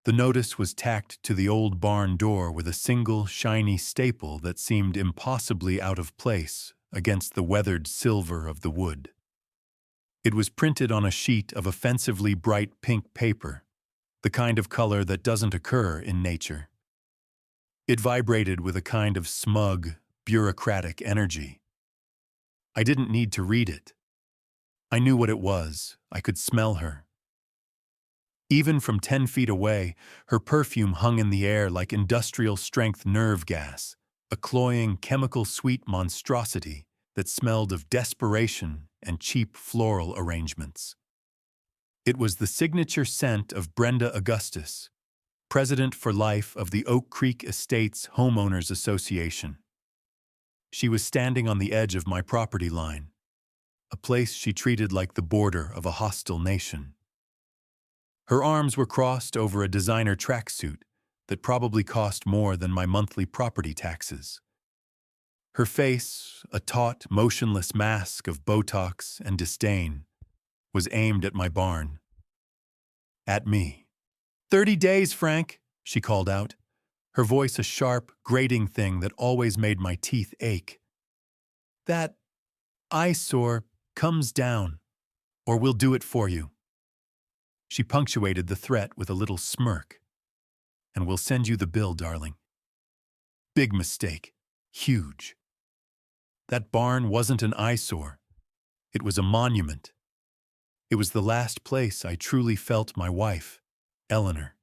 The notice was tacked to the old barn door with a single, shiny staple that seemed impossibly out of place against the weathered silver of the wood. It was printed on a sheet of offensively bright pink paper, the kind of color that doesn't occur in nature. It vibrated with a kind of smug, bureaucratic energy. I didn't need to read it. I knew what it was. I could smell her. Even from 10 feet away, her perfume hung in the air like industrial-strength nerve gas, a cloying, chemical-sweet monstrosity that smelled of desperation and cheap floral arrangements. It was the signature scent of Brenda Augustus, president for life of the Oak Creek Estates Homeowners Association. She was standing on the edge of my property line, a place she treated like the border of a hostile nation. Her arms were crossed over a designer tracksuit that probably cost more than my monthly property taxes. Her face, a taut, motionless mask of Botox and disdain, was aimed at my barn. At me. 30 days, Frank, she called out, her voice a sharp, grating thing that always made my teeth ache. That eyesore comes down, or we'll do it for you. She punctuated the threat with a little smirk. And we'll send you the bill, darling. Big mistake. Huge. That barn wasn't an eyesore. It was a monument. It was the last place I truly felt my wife, Eleanor.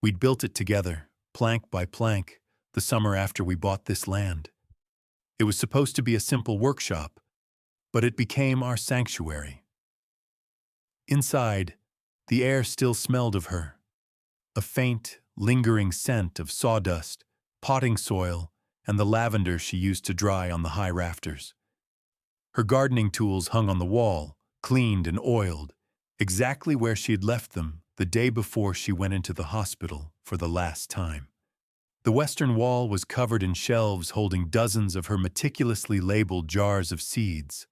We'd built it together, plank by plank, the summer after we bought this land. It was supposed to be a simple workshop, but it became our sanctuary. Inside, the air still smelled of her, a faint, lingering scent of sawdust, potting soil, and the lavender she used to dry on the high rafters. Her gardening tools hung on the wall, cleaned and oiled, exactly where she had left them the day before she went into the hospital for the last time. The western wall was covered in shelves holding dozens of her meticulously labeled jars of seeds,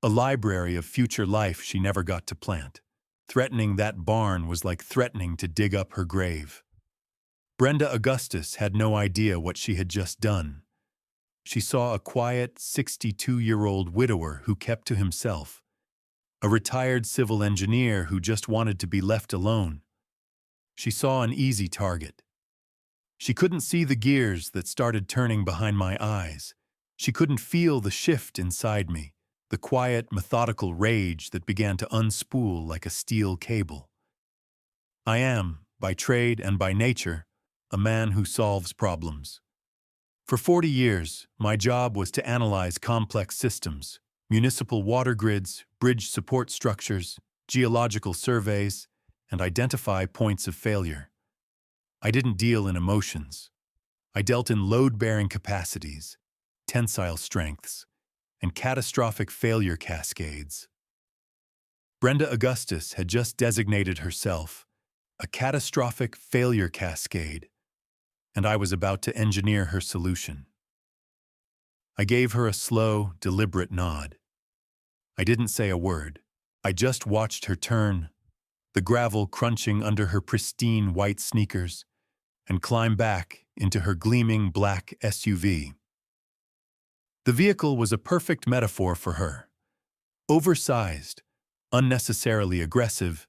a library of future life she never got to plant. Threatening that barn was like threatening to dig up her grave. Brenda Augustus had no idea what she had just done. She saw a quiet, 62-year-old widower who kept to himself, a retired civil engineer who just wanted to be left alone. She saw an easy target. She couldn't see the gears that started turning behind my eyes. She couldn't feel the shift inside me, the quiet, methodical rage that began to unspool like a steel cable. I am, by trade and by nature, a man who solves problems. For 40 years, my job was to analyze complex systems, municipal water grids, bridge support structures, geological surveys, and identify points of failure. I didn't deal in emotions. I dealt in load-bearing capacities, tensile strengths, and catastrophic failure cascades. Brenda Augustus had just designated herself a catastrophic failure cascade, and I was about to engineer her solution. I gave her a slow, deliberate nod. I didn't say a word. I just watched her turn, the gravel crunching under her pristine white sneakers, and climb back into her gleaming black SUV. The vehicle was a perfect metaphor for her. Oversized, unnecessarily aggressive,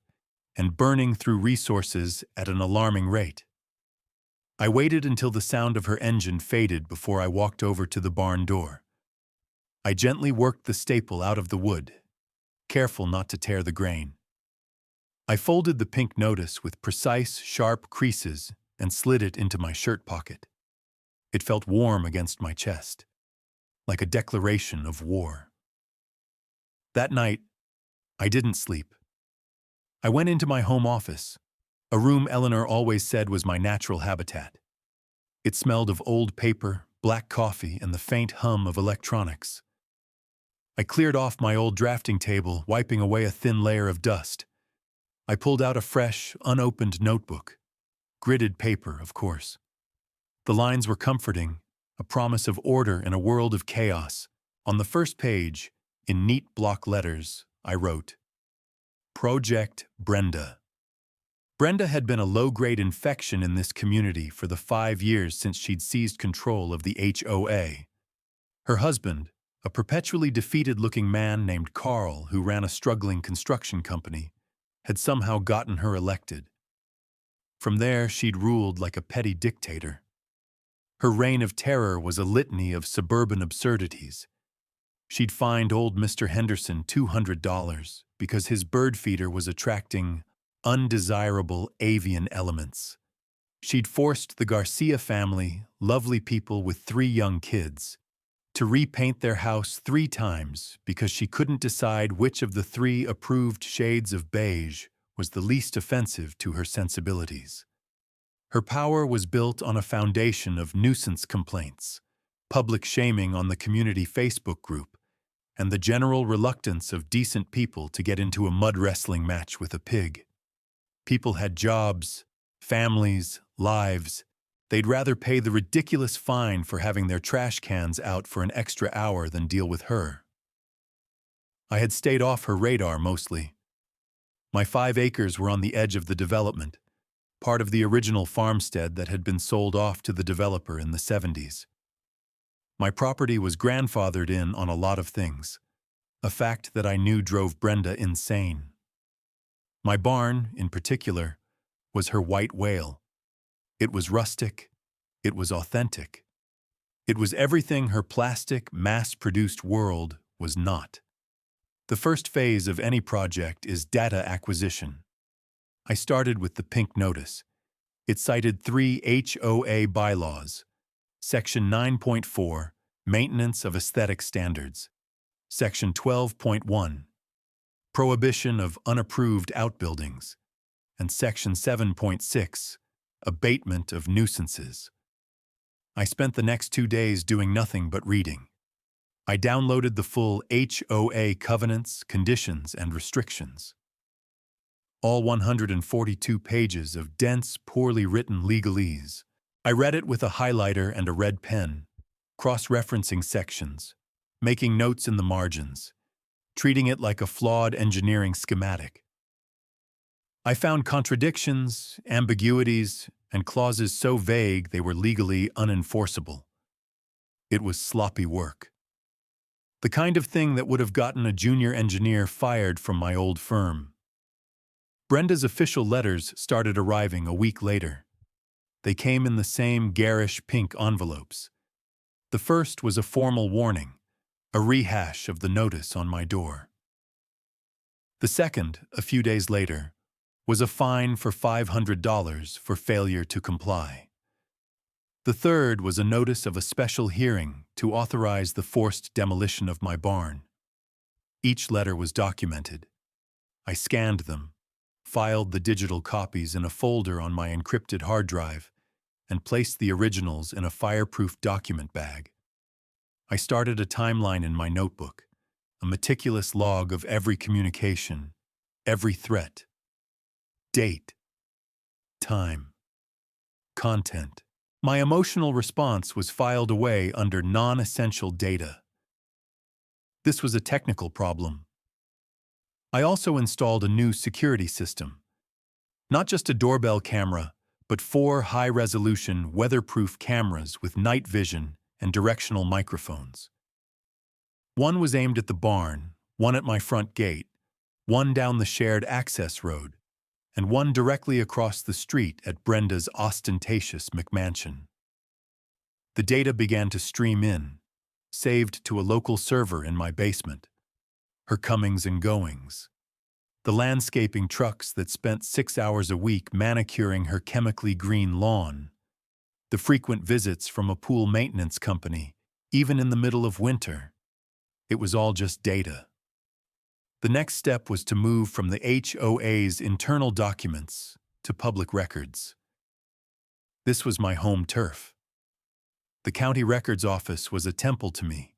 and burning through resources at an alarming rate. I waited until the sound of her engine faded before I walked over to the barn door. I gently worked the staple out of the wood, careful not to tear the grain. I folded the pink notice with precise, sharp creases and slid it into my shirt pocket. It felt warm against my chest, like a declaration of war. That night, I didn't sleep. I went into my home office, a room Eleanor always said was my natural habitat. It smelled of old paper, black coffee, and the faint hum of electronics. I cleared off my old drafting table, wiping away a thin layer of dust. I pulled out a fresh, unopened notebook. Gridded paper, of course. The lines were comforting, a promise of order in a world of chaos. On the first page, in neat block letters, I wrote, Project Brenda. Brenda had been a low-grade infection in this community for the 5 years since she'd seized control of the HOA. Her husband, a perpetually defeated-looking man named Carl who ran a struggling construction company, had somehow gotten her elected. From there, she'd ruled like a petty dictator. Her reign of terror was a litany of suburban absurdities. She'd fined old Mr. Henderson $200 because his bird feeder was attracting undesirable avian elements. She'd forced the Garcia family, lovely people with 3 young kids, to repaint their house 3 times because she couldn't decide which of the 3 approved shades of beige was the least offensive to her sensibilities. Her power was built on a foundation of nuisance complaints, public shaming on the community Facebook group, and the general reluctance of decent people to get into a mud wrestling match with a pig. People had jobs, families, lives. They'd rather pay the ridiculous fine for having their trash cans out for an extra hour than deal with her. I had stayed off her radar mostly. My 5 acres were on the edge of the development, part of the original farmstead that had been sold off to the developer in the 70s. My property was grandfathered in on a lot of things, a fact that I knew drove Brenda insane. My barn, in particular, was her white whale. It was rustic. It was authentic. It was everything her plastic, mass-produced world was not. The first phase of any project is data acquisition. I started with the pink notice. It cited 3 HOA bylaws. Section 9.4, Maintenance of Aesthetic Standards. Section 12.1, Prohibition of Unapproved Outbuildings. And Section 7.6, Abatement of Nuisances. I spent the next 2 days doing nothing but reading. I downloaded the full HOA covenants, conditions, and restrictions. All 142 pages of dense, poorly written legalese. I read it with a highlighter and a red pen, cross-referencing sections, making notes in the margins, treating it like a flawed engineering schematic. I found contradictions, ambiguities, and clauses so vague they were legally unenforceable. It was sloppy work. The kind of thing that would have gotten a junior engineer fired from my old firm. Brenda's official letters started arriving a week later. They came in the same garish pink envelopes. The first was a formal warning, a rehash of the notice on my door. The second, a few days later, was a fine for $500 for failure to comply. The third was a notice of a special hearing to authorize the forced demolition of my barn. Each letter was documented. I scanned them, filed the digital copies in a folder on my encrypted hard drive, and placed the originals in a fireproof document bag. I started a timeline in my notebook, a meticulous log of every communication, every threat, date, time, content. My emotional response was filed away under non-essential data. This was a technical problem. I also installed a new security system. Not just a doorbell camera, but 4 high-resolution, weatherproof cameras with night vision and directional microphones. One was aimed at the barn, one at my front gate, one down the shared access road, and one directly across the street at Brenda's ostentatious McMansion. The data began to stream in, saved to a local server in my basement. Her comings and goings. The landscaping trucks that spent 6 hours a week manicuring her chemically green lawn. The frequent visits from a pool maintenance company, even in the middle of winter. It was all just data. The next step was to move from the HOA's internal documents to public records. This was my home turf. The county records office was a temple to me.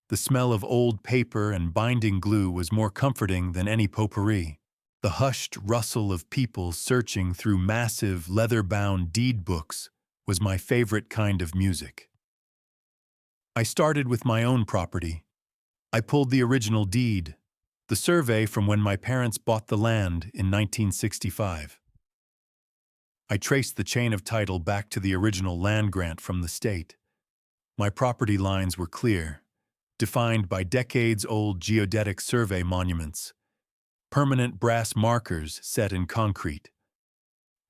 The smell of old paper and binding glue was more comforting than any potpourri. The hushed rustle of people searching through massive leather-bound deed books was my favorite kind of music. I started with my own property. I pulled the original deed, the survey from when my parents bought the land in 1965. I traced the chain of title back to the original land grant from the state. My property lines were clear, defined by decades-old geodetic survey monuments, permanent brass markers set in concrete.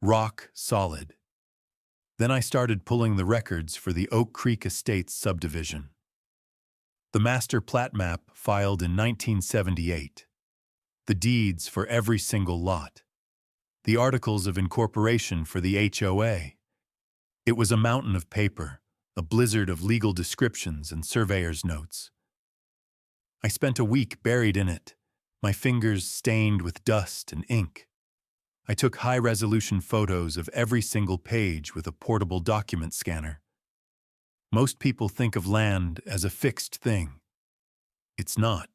Rock solid. Then I started pulling the records for the Oak Creek Estates subdivision. The master plat map filed in 1978. The deeds for every single lot. The articles of incorporation for the HOA. It was a mountain of paper, a blizzard of legal descriptions and surveyor's notes. I spent a week buried in it, my fingers stained with dust and ink. I took high-resolution photos of every single page with a portable document scanner. Most people think of land as a fixed thing. It's not.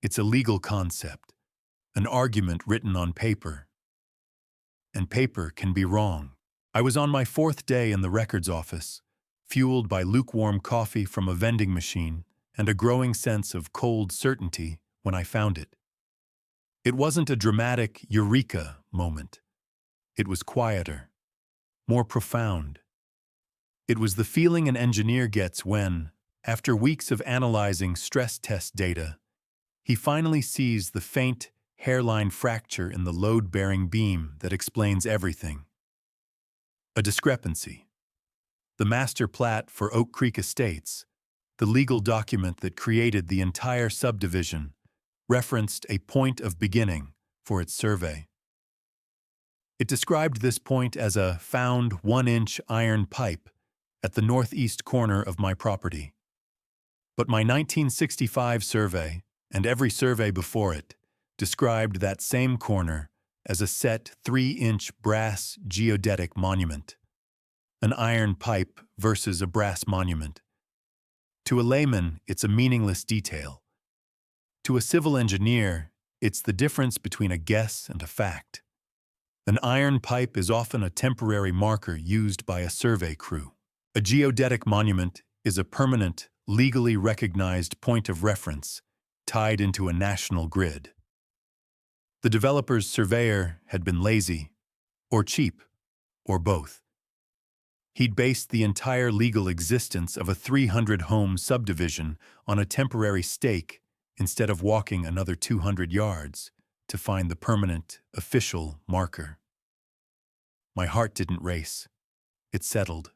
It's a legal concept, an argument written on paper. And paper can be wrong. I was on my 4th day in the records office, fueled by lukewarm coffee from a vending machine and a growing sense of cold certainty when I found it. It wasn't a dramatic eureka moment. It was quieter, more profound. It was the feeling an engineer gets when, after weeks of analyzing stress test data, he finally sees the faint hairline fracture in the load-bearing beam that explains everything. A discrepancy. The master plat for Oak Creek Estates, the legal document that created the entire subdivision, referenced a point of beginning for its survey. It described this point as a found 1-inch iron pipe at the northeast corner of my property. But my 1965 survey, and every survey before it, described that same corner as a set 3-inch brass geodetic monument. An iron pipe versus a brass monument. To a layman, it's a meaningless detail. To a civil engineer, it's the difference between a guess and a fact. An iron pipe is often a temporary marker used by a survey crew. A geodetic monument is a permanent, legally recognized point of reference tied into a national grid. The developer's surveyor had been lazy, or cheap, or both. He'd based the entire legal existence of a 300-home subdivision on a temporary stake instead of walking another 200 yards to find the permanent, official marker. My heart didn't race. It settled.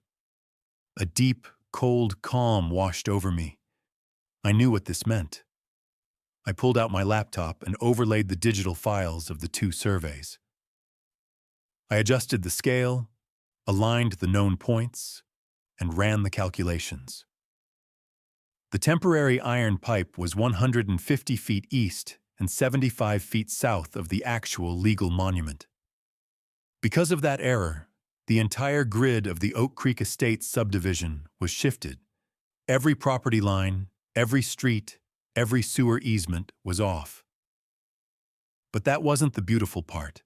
A deep, cold calm washed over me. I knew what this meant. I pulled out my laptop and overlaid the digital files of the 2 surveys. I adjusted the scale, aligned the known points, and ran the calculations. The temporary iron pipe was 150 feet east and 75 feet south of the actual legal monument. Because of that error, the entire grid of the Oak Creek Estates subdivision was shifted. Every property line, every street, every sewer easement was off. But that wasn't the beautiful part.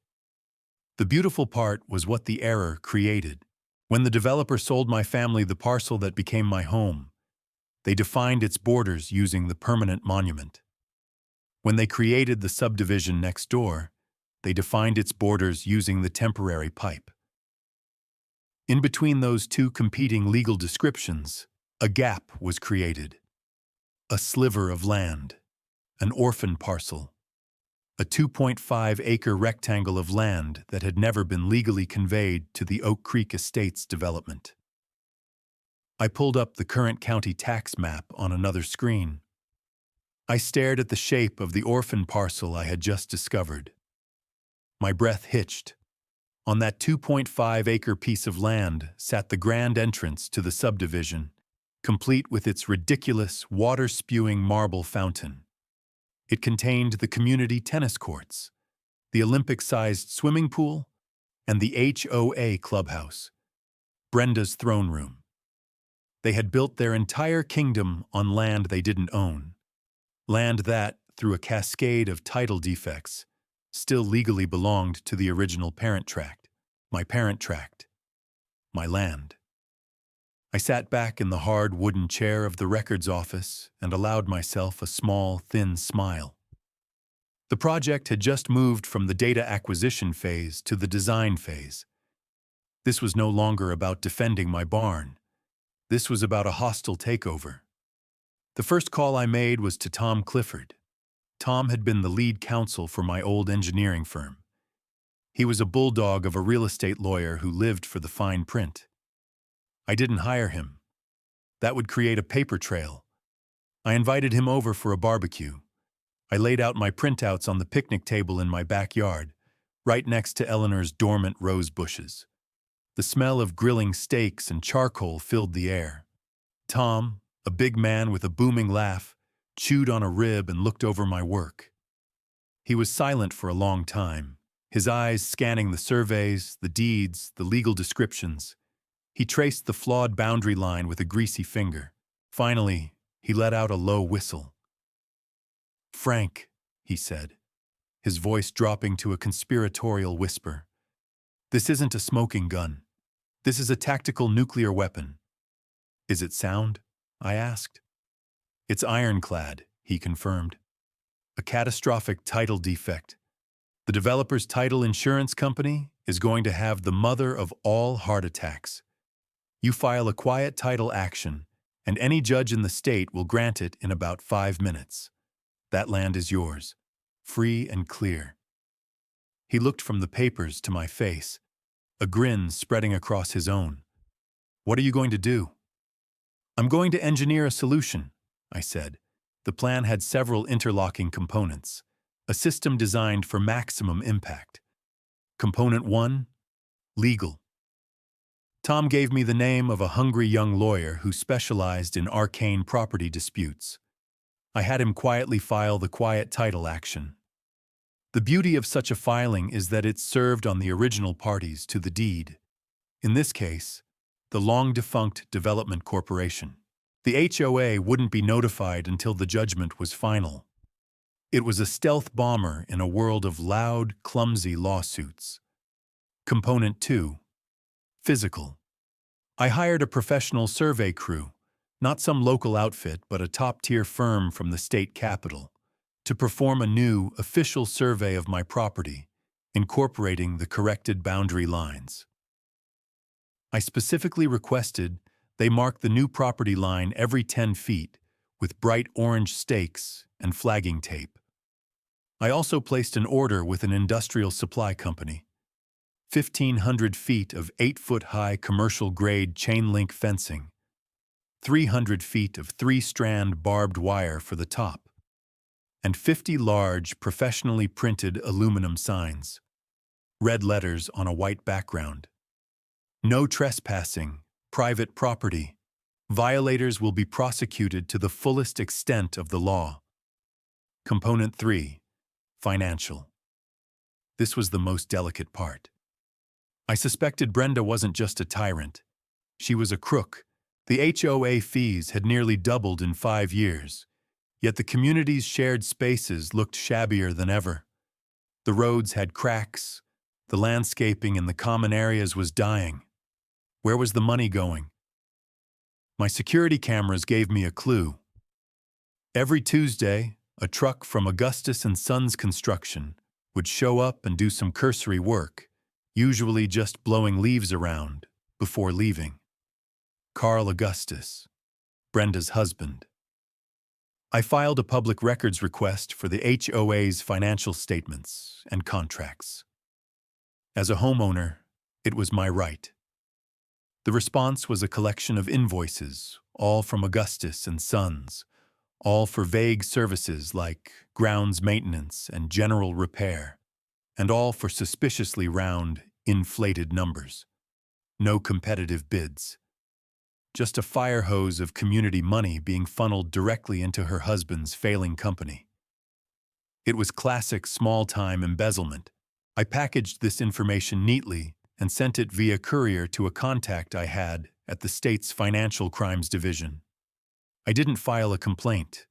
The beautiful part was what the error created. When the developer sold my family the parcel that became my home, they defined its borders using the permanent monument. When they created the subdivision next door, they defined its borders using the temporary pipe. In between those 2 competing legal descriptions, a gap was created. A sliver of land, an orphan parcel, a 2.5-acre rectangle of land that had never been legally conveyed to the Oak Creek Estates development. I pulled up the current county tax map on another screen. I stared at the shape of the orphan parcel I had just discovered. My breath hitched. On that 2.5-acre piece of land sat the grand entrance to the subdivision, complete with its ridiculous, water-spewing marble fountain. It contained the community tennis courts, the Olympic-sized swimming pool, and the HOA clubhouse, Brenda's throne room. They had built their entire kingdom on land they didn't own, land that, through a cascade of title defects, still legally belonged to the original parent tract, my land. I sat back in the hard wooden chair of the records office and allowed myself a small, thin smile. The project had just moved from the data acquisition phase to the design phase. This was no longer about defending my barn. This was about a hostile takeover. The first call I made was to Tom Clifford. Tom had been the lead counsel for my old engineering firm. He was a bulldog of a real estate lawyer who lived for the fine print. I didn't hire him. That would create a paper trail. I invited him over for a barbecue. I laid out my printouts on the picnic table in my backyard, right next to Eleanor's dormant rose bushes. The smell of grilling steaks and charcoal filled the air. Tom, a big man with a booming laugh, chewed on a rib and looked over my work. He was silent for a long time, his eyes scanning the surveys, the deeds, the legal descriptions. He traced the flawed boundary line with a greasy finger. Finally, he let out a low whistle. "Frank," he said, his voice dropping to a conspiratorial whisper. "This isn't a smoking gun. This is a tactical nuclear weapon." "Is it sound?" I asked. "It's ironclad," he confirmed. "A catastrophic title defect. The developer's title insurance company is going to have the mother of all heart attacks. You file a quiet title action, and any judge in the state will grant it in about 5 minutes. That land is yours, free and clear." He looked from the papers to my face, a grin spreading across his own. "What are you going to do?" "I'm going to engineer a solution," I said. The plan had several interlocking components, a system designed for maximum impact. Component 1, legal. Tom gave me the name of a hungry young lawyer who specialized in arcane property disputes. I had him quietly file the quiet title action. The beauty of such a filing is that it's served on the original parties to the deed. In this case, the long-defunct Development Corporation. The HOA wouldn't be notified until the judgment was final. It was a stealth bomber in a world of loud, clumsy lawsuits. Component 2, physical. I hired a professional survey crew, not some local outfit but a top-tier firm from the state capital, to perform a new, official survey of my property, incorporating the corrected boundary lines. I specifically requested they mark the new property line every 10 feet with bright orange stakes and flagging tape. I also placed an order with an industrial supply company. 1,500 feet of 8-foot-high commercial-grade chain-link fencing, 300 feet of 3-strand barbed wire for the top, and 50 large, professionally printed aluminum signs, red letters on a white background. "No trespassing, private property. Violators will be prosecuted to the fullest extent of the law." Component 3, financial. This was the most delicate part. I suspected Brenda wasn't just a tyrant. She was a crook. The HOA fees had nearly doubled in 5 years, yet the community's shared spaces looked shabbier than ever. The roads had cracks, the landscaping in the common areas was dying. Where was the money going? My security cameras gave me a clue. Every Tuesday, a truck from Augustus & Sons Construction would show up and do some cursory work, usually just blowing leaves around, before leaving. Carl Augustus, Brenda's husband. I filed a public records request for the HOA's financial statements and contracts. As a homeowner, it was my right. The response was a collection of invoices, all from Augustus & Sons, all for vague services like grounds maintenance and general repair, and all for suspiciously round, inflated numbers. No competitive bids. Just a fire hose of community money being funneled directly into her husband's failing company. It was classic small-time embezzlement. I packaged this information neatly and sent it via courier to a contact I had at the state's Financial Crimes Division. I didn't file a complaint.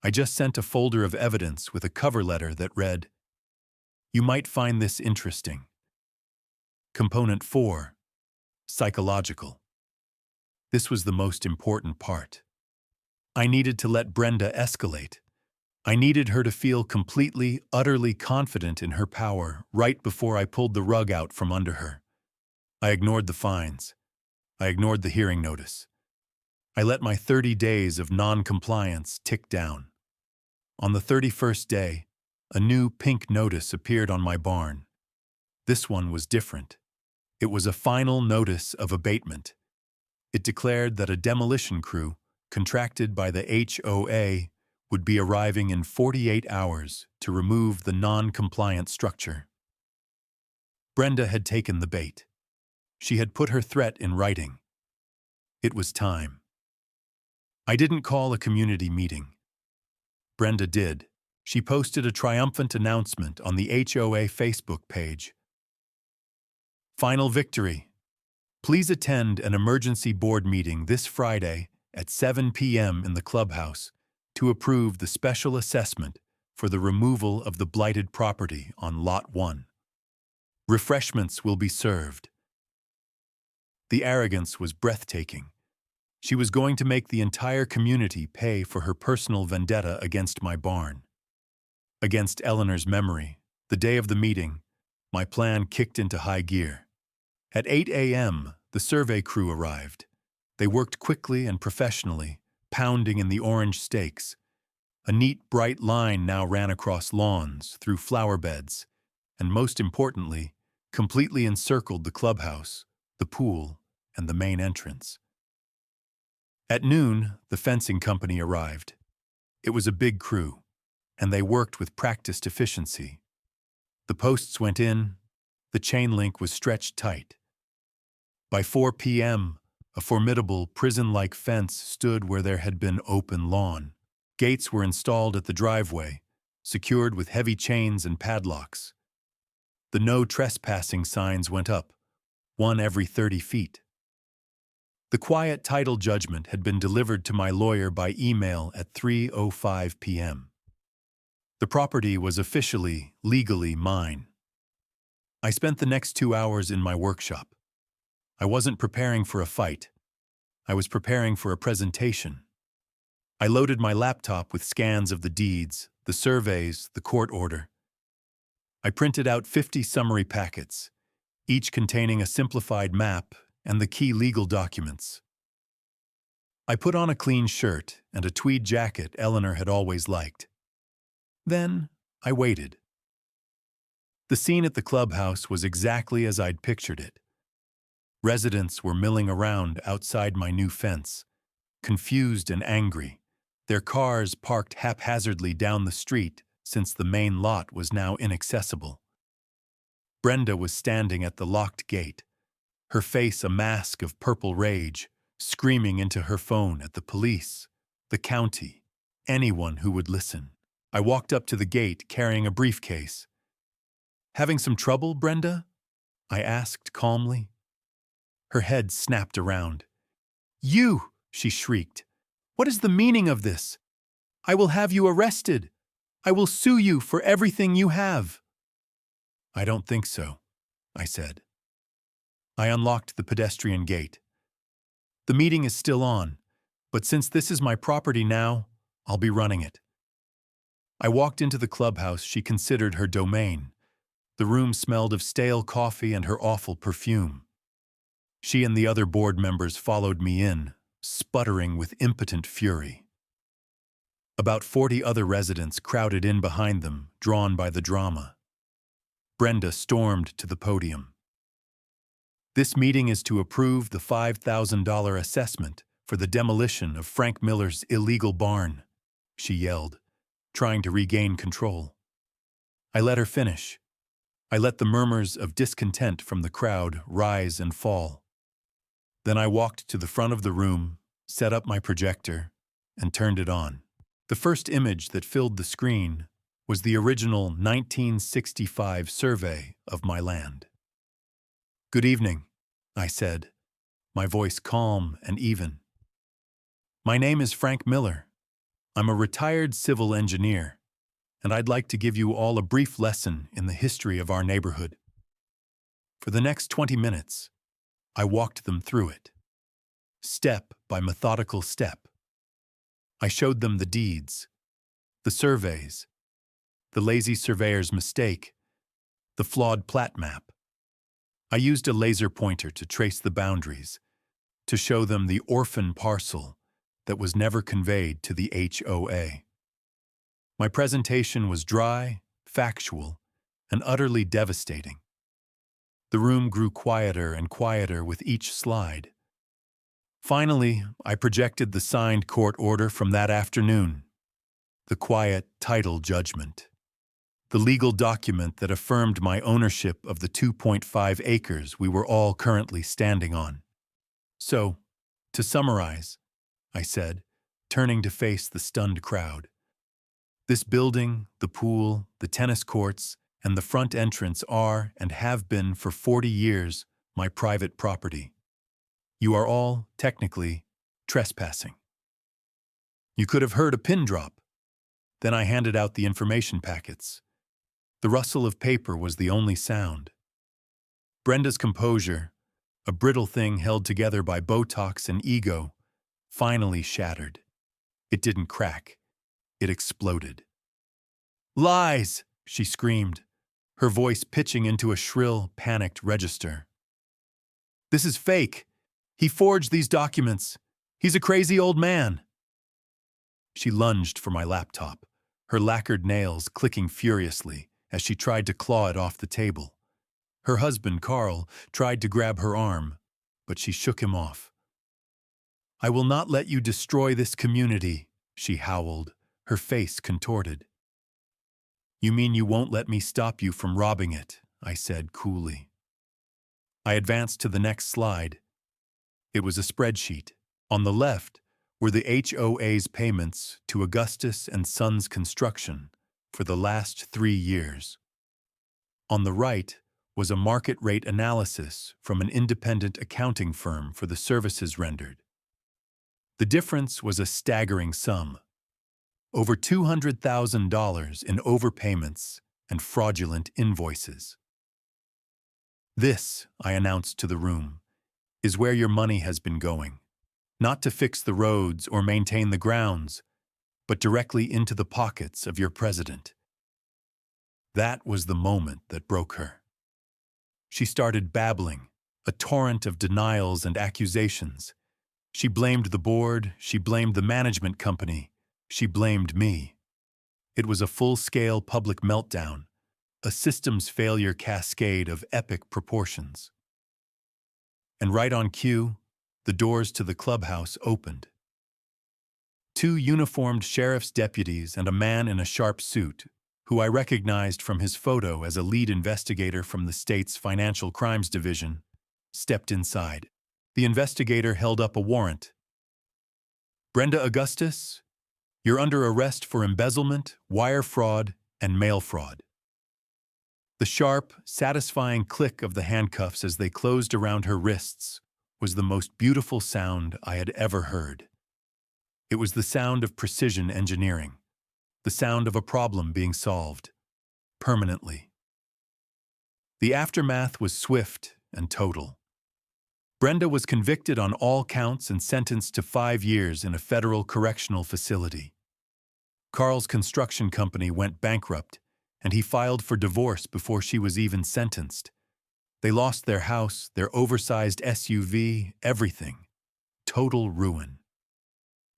I just sent a folder of evidence with a cover letter that read, "You might find this interesting." Component 4, psychological. This was the most important part. I needed to let Brenda escalate. I needed her to feel completely, utterly confident in her power right before I pulled the rug out from under her. I ignored the fines. I ignored the hearing notice. I let my 30 days of non-compliance tick down. On the 31st day, a new pink notice appeared on my barn. This one was different. It was a final notice of abatement. It declared that a demolition crew, contracted by the HOA, would be arriving in 48 hours to remove the non-compliant structure. Brenda had taken the bait. She had put her threat in writing. It was time. I didn't call a community meeting. Brenda did. She posted a triumphant announcement on the HOA Facebook page. Final victory. Please attend an emergency board meeting this Friday at 7 p.m. in the Clubhouse to approve the special assessment for the removal of the blighted property on Lot 1. Refreshments will be served. The arrogance was breathtaking. She was going to make the entire community pay for her personal vendetta against my barn. Against Eleanor's memory, the day of the meeting, my plan kicked into high gear. At 8 a.m., the survey crew arrived. They worked quickly and professionally, pounding in the orange stakes. A neat, bright line now ran across lawns, through flower beds, and most importantly, completely encircled the clubhouse, the pool, and the main entrance. At noon, the fencing company arrived. It was a big crew, and they worked with practiced efficiency. The posts went in, the chain link was stretched tight. By 4 p.m., a formidable prison-like fence stood where there had been open lawn. Gates were installed at the driveway, secured with heavy chains and padlocks. The no trespassing signs went up, one every 30 feet. The quiet title judgment had been delivered to my lawyer by email at 3:05 p.m. The property was officially, legally mine. I spent the next 2 hours in my workshop. I wasn't preparing for a fight. I was preparing for a presentation. I loaded my laptop with scans of the deeds, the surveys, the court order. I printed out 50 summary packets, each containing a simplified map and the key legal documents. I put on a clean shirt and a tweed jacket Eleanor had always liked. Then I waited. The scene at the clubhouse was exactly as I'd pictured it. Residents were milling around outside my new fence, confused and angry, their cars parked haphazardly down the street since the main lot was now inaccessible. Brenda was standing at the locked gate, her face a mask of purple rage, screaming into her phone at the police, the county, anyone who would listen. I walked up to the gate carrying a briefcase. "Having some trouble, Brenda?" I asked calmly. Her head snapped around. "You!" she shrieked. "What is the meaning of this? I will have you arrested. I will sue you for everything you have." "I don't think so," I said. I unlocked the pedestrian gate. "The meeting is still on, but since this is my property now, I'll be running it." I walked into the clubhouse she considered her domain. The room smelled of stale coffee and her awful perfume. She and the other board members followed me in, sputtering with impotent fury. About 40 other residents crowded in behind them, drawn by the drama. Brenda stormed to the podium. "This meeting is to approve the $5,000 assessment for the demolition of Frank Miller's illegal barn," she yelled, trying to regain control. I let her finish. I let the murmurs of discontent from the crowd rise and fall. Then I walked to the front of the room, set up my projector, and turned it on. The first image that filled the screen was the original 1965 survey of my land. "Good evening," I said, my voice calm and even. "My name is Frank Miller. I'm a retired civil engineer, and I'd like to give you all a brief lesson in the history of our neighborhood." For the next 20 minutes, I walked them through it, step by methodical step. I showed them the deeds, the surveys, the lazy surveyor's mistake, the flawed plat map. I used a laser pointer to trace the boundaries, to show them the orphan parcel that was never conveyed to the HOA. My presentation was dry, factual, and utterly devastating. The room grew quieter and quieter with each slide. Finally, I projected the signed court order from that afternoon, the quiet title judgment, the legal document that affirmed my ownership of the 2.5 acres we were all currently standing on. So, to summarize, I said, turning to face the stunned crowd, this building, the pool, the tennis courts, and the front entrance are and have been for 40 years my private property. You are all, technically, trespassing. You could have heard a pin drop. Then I handed out the information packets. The rustle of paper was the only sound. Brenda's composure, a brittle thing held together by Botox and ego, finally shattered. It didn't crack. It exploded. "Lies!" she screamed, her voice pitching into a shrill, panicked register. "This is fake. He forged these documents. He's a crazy old man." She lunged for my laptop, her lacquered nails clicking furiously as she tried to claw it off the table. Her husband, Carl, tried to grab her arm, but she shook him off. "I will not let you destroy this community," she howled, her face contorted. "You mean you won't let me stop you from robbing it," I said coolly. I advanced to the next slide. It was a spreadsheet. On the left were the HOA's payments to Augustus and Sons Construction for the last 3 years. On the right was a market rate analysis from an independent accounting firm for the services rendered. The difference was a staggering sum: over $200,000 in overpayments and fraudulent invoices. "This," I announced to the room, "is where your money has been going. Not to fix the roads or maintain the grounds, but directly into the pockets of your president." That was the moment that broke her. She started babbling, a torrent of denials and accusations. She blamed the board, she blamed the management company, she blamed me. It was a full-scale public meltdown, a systems failure cascade of epic proportions. And right on cue, the doors to the clubhouse opened. 2 uniformed sheriff's deputies and a man in a sharp suit, who I recognized from his photo as a lead investigator from the state's Financial Crimes Division, stepped inside. The investigator held up a warrant. "Brenda Augustus, you're under arrest for embezzlement, wire fraud, and mail fraud." The sharp, satisfying click of the handcuffs as they closed around her wrists was the most beautiful sound I had ever heard. It was the sound of precision engineering, the sound of a problem being solved, permanently. The aftermath was swift and total. Brenda was convicted on all counts and sentenced to 5 years in a federal correctional facility. Carl's construction company went bankrupt, and he filed for divorce before she was even sentenced. They lost their house, their oversized SUV, everything. Total ruin.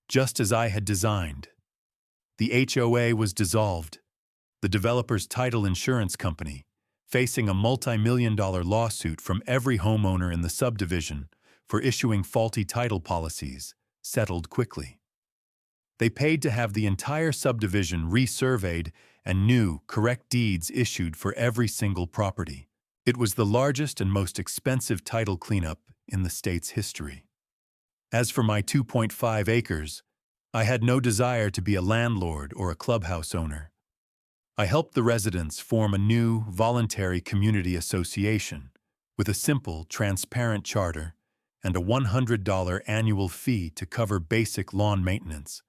Just as I had designed. The HOA was dissolved. The developer's title insurance company, facing a multi-million-dollar lawsuit from every homeowner in the subdivision for issuing faulty title policies, settled quickly. They paid to have the entire subdivision resurveyed and new, correct deeds issued for every single property. It was the largest and most expensive title cleanup in the state's history. As for my 2.5 acres, I had no desire to be a landlord or a clubhouse owner. I helped the residents form a new, voluntary community association with a simple, transparent charter and a $100 annual fee to cover basic lawn maintenance.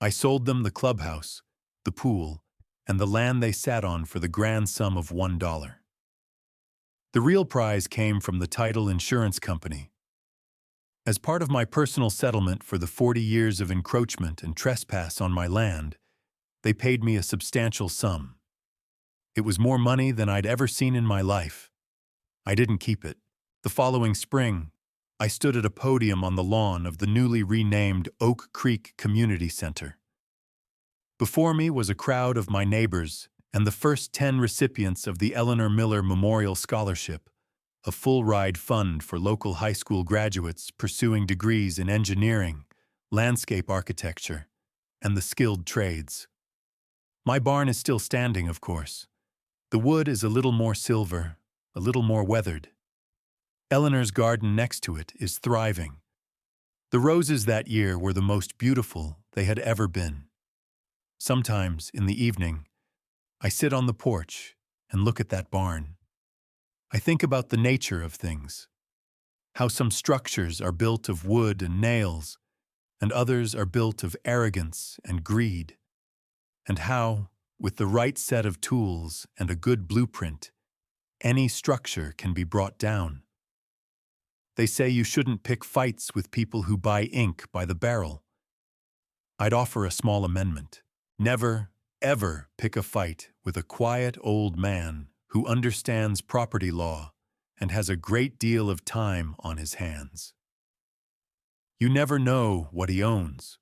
I sold them the clubhouse, the pool, and the land they sat on for the grand sum of $1. The real prize came from the title insurance company. As part of my personal settlement for the 40 years of encroachment and trespass on my land, they paid me a substantial sum. It was more money than I'd ever seen in my life. I didn't keep it. The following spring, I stood at a podium on the lawn of the newly renamed Oak Creek Community Center. Before me was a crowd of my neighbors and the first 10 recipients of the Eleanor Miller Memorial Scholarship, a full-ride fund for local high school graduates pursuing degrees in engineering, landscape architecture, and the skilled trades. My barn is still standing, of course. The wood is a little more silver, a little more weathered. Eleanor's garden next to it is thriving. The roses that year were the most beautiful they had ever been. Sometimes, in the evening, I sit on the porch and look at that barn. I think about the nature of things, how some structures are built of wood and nails, and others are built of arrogance and greed, and how, with the right set of tools and a good blueprint, any structure can be brought down. They say you shouldn't pick fights with people who buy ink by the barrel. I'd offer a small amendment. Never, ever pick a fight with a quiet old man who understands property law and has a great deal of time on his hands. You never know what he owns